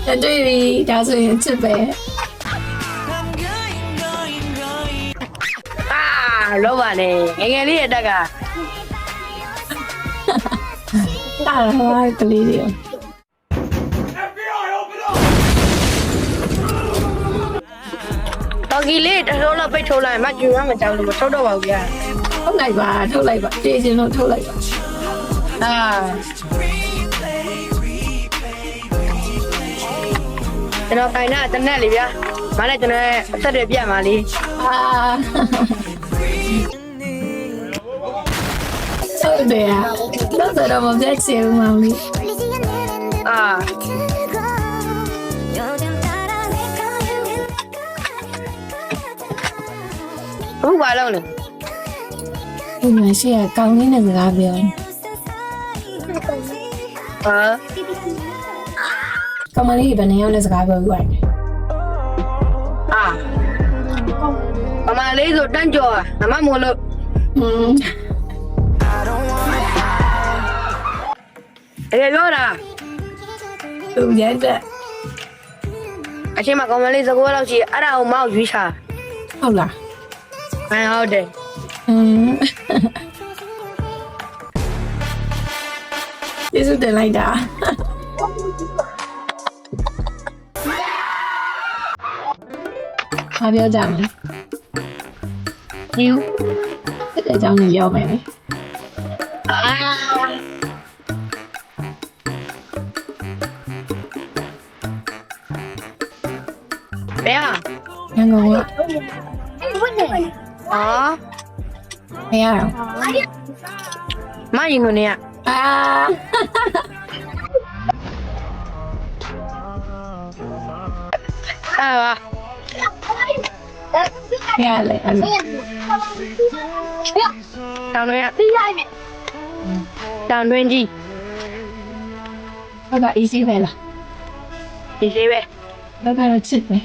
ရတွေ့ပြီဒါဆိုရင်ချစ်ပဲလောပါနဲ့ငယ်လေးရဲ့တက်ကတာဟိုကလေးတွေတော်ကြီးလေးတထိုးလောက်ပိတ်ထိုးလိုက်မှကျူရမကြောက်လို့မထုတ်တော့ပါဘူးဗျာထုတ်လိုက်ပါတေးချင်လို့ထုတ်လိုက်ပါကျွန်တော်ခိုင်တာတနက်လေးဗျာမနဲ့ကျွန်တော်အသက်တွေပြတ်ပါလေဟုတ်တယ်တော့တော့မပြတ်ချင်ဘူးမောင်လေးဟုတ်ပါတော့လေဒီမရှိရကောင်းလေးနဲ့စကားပြောကောင်မလေးဘယ်နေရောက်လဲစကားပြောယူရတယ်မမလေးဆိုတန်းကြော်မမမို့လို့ပြောတာသူရဲတဲ့အချိန်မှာကောင်မလေးစကောလောက်ရှိအဲ့ဒါကိုမောက်ရွေးချဟုတ်လားဟုတ်တယ်ကျေးဇူးတင်လိုက်တာဘာပြောကြမလဲယူတဲ့အကြောင်းကိုပြောမယ်လေဘယ်ရန်ကုန်ကဘယ်မရင်ကနေရလေအဲ့တောင်းရတောင်းတွင်းကြီးဟုတ်က easy ပဲလား easy ပဲတော့ကတော့ချစ်ပဲ